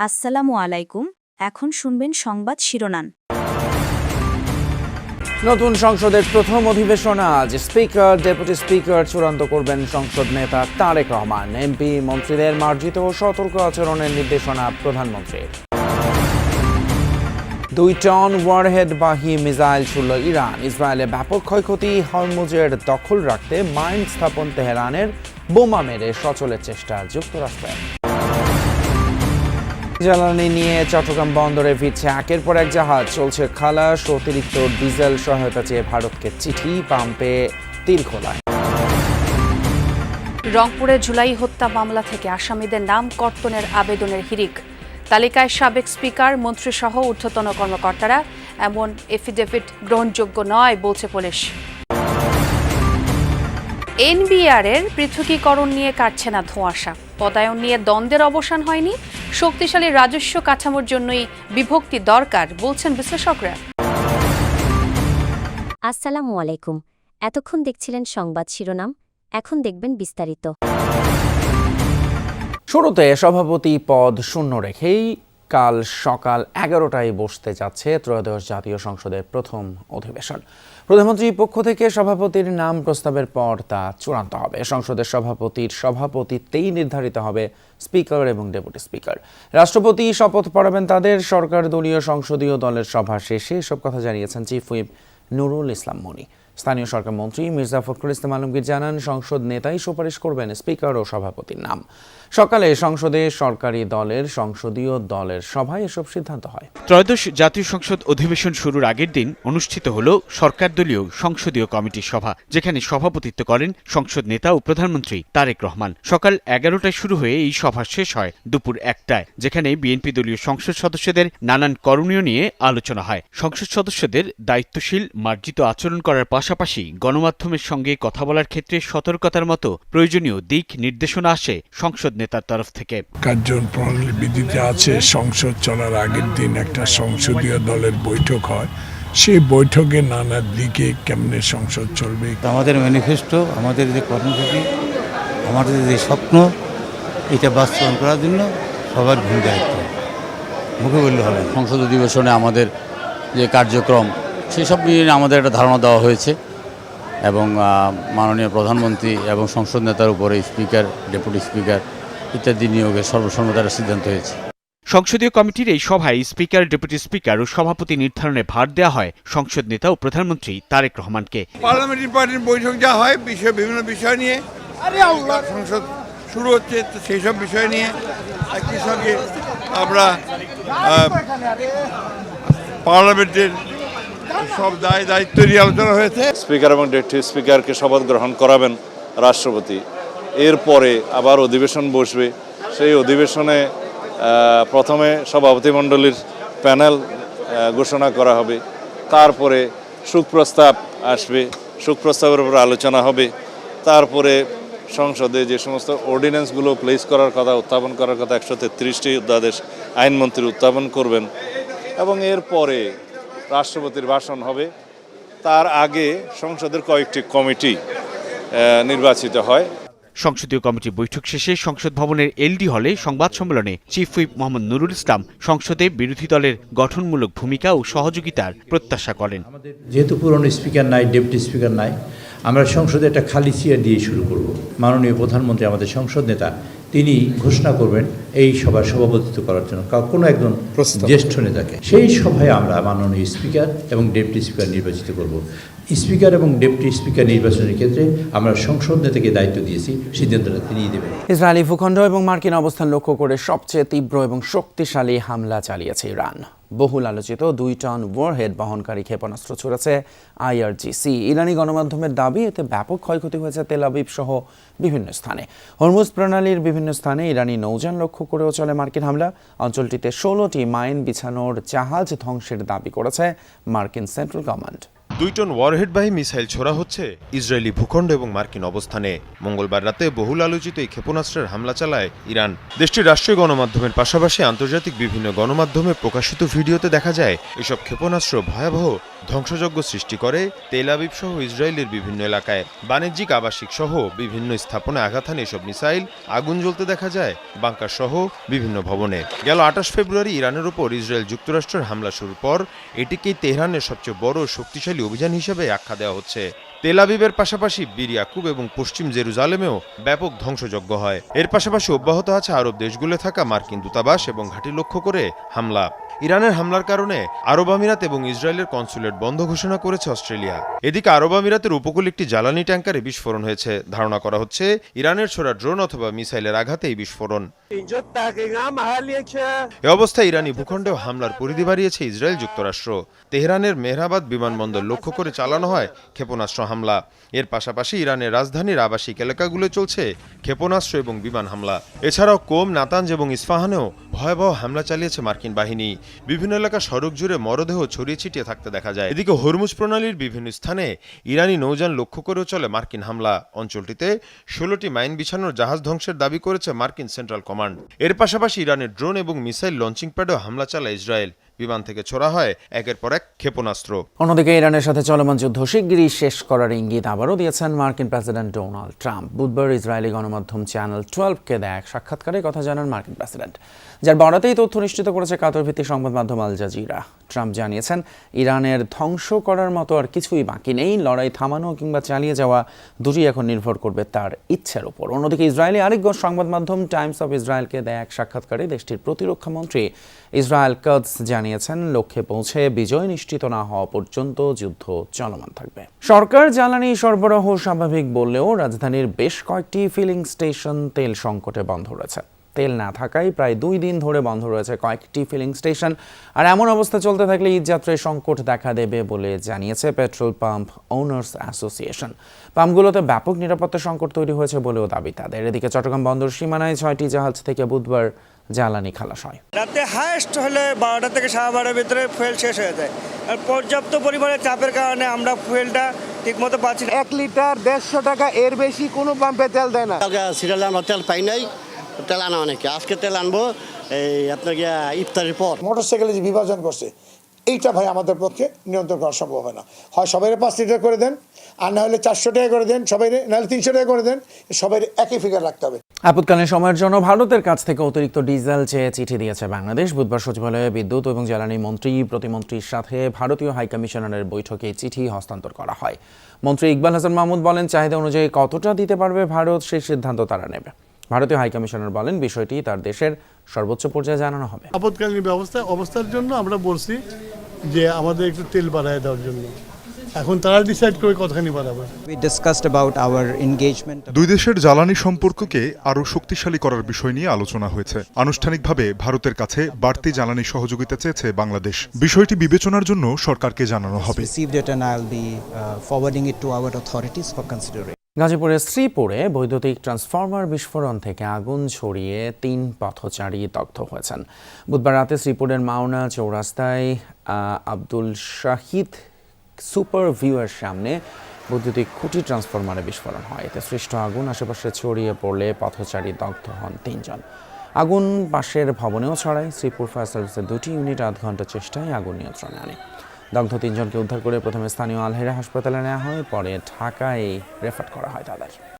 আসসালামু আলাইকুম। এখন শুনবেন সংবাদ শিরোনাম। নতুন সংসদের প্রথম অধিবেশন আজ। স্পিকার, ডেপুটি স্পিকার চূড়ান্ত করবেন সংসদ নেতা তারেক রহমান। এমপি মন্ত্রীদের মার্জিত ও সতর্ক আচরণের নির্দেশনা প্রধানমন্ত্রীর। 2 টন ওয়ারহেডবাহী মিসাইল ছুড়ল ইরান। ইসরায়েলে ব্যাপক ক্ষয়ক্ষতি। হরমুজের দখল রাখতে মাইন স্থাপন তেহরানের। বোমা মেরে সচলের চেষ্টা যুক্তরাষ্ট্রের। জ্বালানি নিয়ে চট্টগ্রাম বন্দরে ফিরছে একের পর এক জাহাজ। চলছে খালাস। অতিরিক্ত ডিজেল সহায়তা চেয়ে ভারতকে চিঠি। পাম্পে তিল খোলায়। রংপুরে জুলাই হত্যা মামলা থেকে আসামিদের নাম কর্তনের আবেদনের হিড়িক। তালিকায় সাবেক স্পিকার, মন্ত্রীসহ ঊর্ধ্বতন কর্মকর্তারা। এমন এফিডেভিট গ্রহণযোগ্য নয় বলছে পুলিশ। এনবিআরের পৃথকীকরণ নিয়ে কাটছে না ধোঁয়াশা। পদায়ন নিয়ে দ্বন্দ্বের অবসান হয়নি। শক্তিশালী রাজস্ব কাঠামোর জন্যই বিভক্তি দরকার বলছেন বিশ্লেষকরা। আসসালামু আলাইকুম। এতক্ষণ দেখছিলেন সংবাদ শিরোনাম, এখন দেখবেন বিস্তারিত। শুরুতে সভাপতি পদ শূন্য রেখেই কাল সকাল 11টায় বসতে যাচ্ছে ত্রয়োদশ জাতীয় সংসদের প্রথম অধিবেশন। প্রধানমন্ত্রীর পক্ষ থেকে সভাপতির নাম প্রস্তাবের পর তা চূড়ান্ত হবে। সংসদের সভাপতির সভাপতিত্বেই নির্ধারিত হবে স্পিকার এবং ডেপুটি স্পিকার। রাষ্ট্রপতি শপথ পড়াবেন তাদের। সরকার দলীয় সংসদীয় দলের সভা শেষে এসব কথা জানিয়েছেন চিফ হুইপ নুরুল ইসলাম মনি। স্থানীয় সরকার মন্ত্রী মির্জা ফখরুল ইসলাম আলমগীর জানান, সংসদ নেতাই সুপারিশ করবেন স্পিকার ও সভাপতির নাম। সকালে সংসদে সরকারি দলের সংসদীয় দলের সভায় এসব সিদ্ধান্ত হয়। ত্রয়োদশ জাতীয় সংসদ অধিবেশন শুরুর আগের দিন অনুষ্ঠিত হল সরকার দলীয় সংসদীয় কমিটির সভা, যেখানে সভাপতিত্ব করেন সংসদ নেতা ও প্রধানমন্ত্রী তারেক রহমান। সকাল 11টায় শুরু হয়ে এই সভা শেষ হয় দুপুর 1টায়, যেখানে বিএনপি দলীয় সংসদ সদস্যদের নানান করণীয় নিয়ে আলোচনা হয়। সংসদ সদস্যদের দায়িত্বশীল মার্জিত আচরণ করার পাশাপাশি গণমাধ্যমের সঙ্গে কথা বলার ক্ষেত্রে সতর্কতার মতো প্রয়োজনীয় দিক নির্দেশনা আসে সংসদ নেতার তরফ থেকে। কার্যপ্রণালী বিধিতে আছে, সংসদ চলার আগের দিন একটা সংসদীয় দলের বৈঠক হয়। সেই বৈঠকে নানা দিকে কেমনে সংসদ চলবে, আমাদের ম্যানিফেস্টো, আমাদের যে কর্মসূচি, আমাদের যে স্বপ্ন, এটা বাস্তবায়ন করার জন্য সবার ভূমিকা দায়িত্ব মুখে বললে হবে। সংসদ অধিবেশনে আমাদের যে কার্যক্রম সেসব নিয়ে আমাদের একটা ধারণা দেওয়া হয়েছে এবং মাননীয় প্রধানমন্ত্রী এবং সংসদ নেতার উপরে স্পিকার, ডেপুটি স্পিকার ইত্যাদি নিয়োগের সর্বসম্মতির সিদ্ধান্ত হয়েছে। সংসদীয় কমিটির এই সভায় স্পিকার, ডেপুটি স্পিকার ও সভাপতি নির্ধারণে ভার দেওয়া হয় সংসদ নেতা ও প্রধানমন্ত্রী তারেক রহমানকে। পার্লামেন্টারি পার্টির বৈঠক যা হয় বিভিন্ন বিষয় নিয়ে সংসদ শুরু হচ্ছে, তো সেই সব বিষয় নিয়ে একই সঙ্গে আমরা পার্লামেন্টের সব দায়িত্ব নিয়ে আলোচনা হয়েছে। স্পিকার এবং ডেপুটি স্পিকারকে শপথ গ্রহণ করাবেন রাষ্ট্রপতি। এরপরে আবার অধিবেশন বসবে। সেই অধিবেশনে প্রথমে সভাপতিমণ্ডলীর প্যানেল ঘোষণা করা হবে, তারপরে সুপ্রস্তাব আসবে, সুপ্রস্তাবের উপর আলোচনা হবে, তারপরে সংসদে যে সমস্ত অর্ডিন্যান্সগুলো প্লেস করার কথা, উত্থাপন করার কথা 133টি অধ্যাদেশ আইনমন্ত্রী উত্থাপন করবেন এবং এরপরে রাষ্ট্রপতির ভাষণ হবে। তার আগে সংসদের কয়েকটি কমিটি নির্বাচিত হয়। সংসদীয় কমিটি বৈঠক শেষে সংসদ ভবনের এলডি হলে সংবাদ সম্মেলনে চিফ হুইপ মোহাম্মদ নুরুল ইসলাম সংসদে বিরোধী দলের গঠনমূলক ভূমিকা ও সহযোগিতার প্রত্যাশা করেন। যেহেতু পুরনো স্পিকার নাই, ডেপুটি স্পিকার নাই, আমরা সংসদে একটা খালি চেয়ার দিয়ে শুরু করব। মাননীয় প্রধানমন্ত্রী, আমাদের সংসদ নেতা, তিনি ঘোষণা করবেন এই সভার সভাপতিত্ব করার জন্য কোনো একজন জ্যেষ্ঠ নেতাকে। সেই সভায় আমরা মাননীয় স্পিকার এবং ডেপুটি স্পিকার নির্বাচিত করব। স্পিকার এবং ডেপুটি স্পিকার নির্বাচনের ক্ষেত্রে আমরা সংসদ নেতাকে দায়িত্ব দিয়েছি, সিদ্ধান্তটা তিনিই দেবেন। ইসরায়েলি ভূখণ্ড এবং মার্কিন অবস্থান লক্ষ্য করে সবচেয়ে তীব্র এবং শক্তিশালী হামলা চালিয়েছে ইরান। বহুল আলোচিত 2 টন ওয়ারহেড বহনকারী ক্ষেপণাস্ত্র ছুড়েছে IRGC। ইরানি গণমাধ্যমের দাবি, এতে ব্যাপক ক্ষয়ক্ষতি হয়েছে তেল আবিব সহ বিভিন্ন স্থানে। হরমুজ প্রণালীর বিভিন্ন স্থানে ইরানি নৌযান লক্ষ্য করেও চলে মার্কিন হামলা। অঞ্চলটিতে 16টি মাইন বিছানোর জাহাজ ধ্বংসের দাবি করেছে মার্কিন সেন্ট্রাল কমান্ড। 2 টন ওয়ারহেডবাহী মিসাইল ছোড়া হচ্ছে ইসরায়েলি ভূখণ্ড এবং মার্কিন অবস্থানে। মঙ্গলবার রাতে বহুল আলোচিত এই ক্ষেপণাস্ত্রের হামলা চালায় ইরান। দেশটির রাষ্ট্রীয় গণমাধ্যমের পাশাপাশি আন্তর্জাতিক বিভিন্ন গণমাধ্যমে প্রকাশিত ভিডিওতে দেখা যায় এসব ক্ষেপণাস্ত্র ভয়াবহ ধ্বংসযজ্ঞ সৃষ্টি করে তেল আবিব সহ ইসরায়েলের বিভিন্ন এলাকায়। বাণিজ্যিক, আবাসিক সহ বিভিন্ন স্থাপনায় আঘাত হানে এসব মিসাইল। আগুন জ্বলতে দেখা যায় বাংকার সহ বিভিন্ন ভবনে। গেল 28 ফেব্রুয়ারি ইরানের উপর ইসরায়েল যুক্তরাষ্ট্রের হামলা শুরুর পর এটিকেই তেহরানের সবচেয়ে বড় শক্তিশালী অভিযান হিসেবে আখ্যা দেওয়া হচ্ছে। তেল আবিবের পাশাপাশি বীর ইয়াকুব এবং পশ্চিম জেরুজালেমেও ব্যাপক ধ্বংসযজ্ঞ হয়। এর পাশাপাশি অব্যাহত আছে আরব দেশগুলো থাকা মার্কিন দূতাবাস এবং ঘাঁটি লক্ষ্য করে হামলা। ইরানের হামলার কারণে আরব আমিরাত এবং ইসরায়েলের কনসুলেট বন্ধ ঘোষণা করেছে অস্ট্রেলিয়া। এদিকে আরব আমিরাতের উপকূল একটি জ্বালানি ট্যাঙ্কারে বিস্ফোরণ হয়েছে। ধারণা করা হচ্ছে ইরানের ছোড়া ড্রোন অথবা মিসাইলের আঘাতে এই বিস্ফোরণ। এ অবস্থায় ইরানি ভূখণ্ডেও হামলার পরিধি বাড়িয়েছে ইসরায়েল যুক্তরাষ্ট্র। তেহরানের মেহরাবাদ বিমানবন্দর লক্ষ্য করে চালানো হয় ক্ষেপণাস্ত্র হামলা। এর পাশাপাশি ইরানের রাজধানীর আবাসিক এলাকাগুলো চলছে ক্ষেপণাস্ত্র এবং বিমান হামলা। এছাড়াও কোম, নাতানজ এবং ইস্পাহানেও ভয়াবহ হামলা চালিয়েছে মার্কিন বাহিনী। বিভিন্ন এলাকা সড়ক জুড়ে মরদেহ ছড়িয়ে ছিটিয়ে থাকতে দেখা যায়। এদিকে হরমুজ প্রণালীর বিভিন্ন স্থানে ইরানি নৌযান লক্ষ্য করেও চলে মার্কিন হামলা। অঞ্চলটিতে 16টি মাইন বিছানোর জাহাজ ধ্বংসের দাবি করেছে মার্কিন সেন্ট্রাল কমান্ড। এর পাশাপাশি ইরানের ড্রোন এবং মিসাইল লঞ্চিং প্যাডেও হামলা চালায় ইসরায়েল। বিমান থেকে ছোড়া হয় একের পর এক ক্ষেপণাস্ত্র। অন্যদিকে ইরানের সাথে চলমান যুদ্ধ শিগগিরই শেষ করার ইঙ্গিত আবারও দিয়েছেন মার্কিন প্রেসিডেন্ট ডোনাল্ড ট্রাম্প। বুধবার ইসরায়েলি গণমাধ্যম চ্যানেল 12কে দেয়া এক সাক্ষাৎকারে কথা জানান মার্কিন প্রেসিডেন্ট, যার বরাতেই তথ্য নিশ্চিত করেছে কাতার ভিত্তিক সংবাদ মাধ্যম আল জাজিরা। ট্রাম্প জানিয়েছেন, ইরানের ধ্বংস করার মতো আর কিছুই বাকি নেই। লড়াই থামানো কিংবা চালিয়ে যাওয়া দুটি এখন নির্ভর করবে তার ইচ্ছের উপর। অন্যদিকে ইসরায়েলি আরেক সংবাদ মাধ্যম টাইমস অফ ইসরায়েলকে দেয়া এক সাক্ষাৎকারে দেশটির প্রতিরক্ষা মন্ত্রী ইসরায়েল কাটজ জানিয়েছেন, লক্ষ্যে পৌঁছে বিজয় নিশ্চিত না হওয়া পর্যন্ত যুদ্ধ চলমান থাকবে। সরকার জ্বালানি সরবরাহ স্বাভাবিক বললেও রাজধানীর বেশ কয়েকটি ফিলিং স্টেশন তেল সংকটে বন্ধ রয়েছে। তেল না থাকায় প্রায় 2 দিন ধরে বন্ধ রয়েছে কয়েকটি ফিলিং স্টেশন। আর এমন অবস্থা চলতে থাকলে ঈদযাত্রায় সংকট দেখা দেবে বলে জানিয়েছে পেট্রোল পাম্প ওনার্স অ্যাসোসিয়েশন। পাম্পগুলোতে ব্যাপক নিরাপত্তা সংকট তৈরি হয়েছে বলেও দাবি তাদের। এদিকে চট্টগ্রাম বন্দর সীমানায় 6টি জাহাজ থেকে বুধবার জ্বালানি খালাস হয়। রাতে হাইস্ট হলে 12টা থেকে 12:30 ভিতরে ফুয়েল শেষ হয়ে যায়। আর পর্যাপ্ত পরিমাণে চাপের কারণে আমরা ফুয়েলটা ঠিকমতো পাচ্ছি না। 1 লিটার 150 টাকা, এর বেশি কোনো পাম্পে তেল দেয় না। সিরিয়ালে আমরা তেল পাই নাই, তেল আনা অনেকে। আজকে তেল আনবো এই আপনার ইফতারের পর। মোটরসাইকেলে যে বিভাজন করছে, এইটা ভাই আমাদের পক্ষে নিয়ন্ত্রণ করা সম্ভব হয় না। হয় সবাই 5 লিটার করে দেন, আর না হলে 400 টাকা করে দেন, সবাই নাহলে 300 টাকা করে দেন। সবাই একই ফিগার রাখতে হবে। আপৎকালীন সময়ের জন্য ভারতের কাছ থেকে অতিরিক্ত ডিজেল চেয়ে চিঠি দিয়েছে বাংলাদেশ। বুধবার সচিবালয়ে বিদ্যুৎ এবং জ্বালানি মন্ত্রী, প্রতিমন্ত্রীর সাথে ভারতীয় হাইকমিশনারের বৈঠকে চিঠি হস্তান্তর করা হয়। মন্ত্রী ইকবাল হাসান মাহমুদ বলেন, চাহিদা অনুযায়ী কতটা দিতে পারবে ভারত সেই সিদ্ধান্ত তারা নেবে। ভারতীয় হাইকমিশনার বলেন, বিষয়টি তার দেশের সর্বোচ্চ পর্যায়ে জানানো হবে। আপৎকালীন অবস্থার জন্য আমরা বলছি যে আমাদের একটু তেল বাড়ায় দেওয়ার জন্য। এখন তারা ডিসাইড করে কতখানি বাড়াবে। দুই দেশের জ্বালানি সম্পর্ককে আরও শক্তিশালী করার বিষয় নিয়ে আলোচনা হয়েছে। আনুষ্ঠানিকভাবে ভারতের কাছে বাড়তি জ্বালানি সহযোগিতা চেয়েছে বাংলাদেশ। বিষয়টি বিবেচনার জন্য সরকারকে জানানো হবে। গাজীপুরের শ্রীপুরে বৈদ্যুতিক ট্রান্সফরমার বিস্ফোরণ থেকে আগুন ছড়িয়ে 3 পথচারী দগ্ধ হয়েছেন। বুধবার রাতে শ্রীপুরের মাওনা চৌরাস্তায় আব্দুল শাহিদ সুপার ভিউয়ের সামনে বৈদ্যুতিক খুঁটি ট্রান্সফরমারে বিস্ফোরণ হয়। এতে সৃষ্ট আগুন আশেপাশে ছড়িয়ে পড়লে পথচারী দগ্ধ হন 3 জন। আগুন পাশের ভবনেও ছড়ায়। শ্রীপুর ফায়ার সার্ভিসের 2টি ইউনিট 8 ঘন্টা চেষ্টায় আগুন নিয়ন্ত্রণে আনে। দগ্ধ 3 জনকে উদ্ধার করে প্রথমে স্থানীয় আলহেরা হাসপাতালে নেওয়া হয়, পরে ঢাকায় রেফার করা হয় তাদের।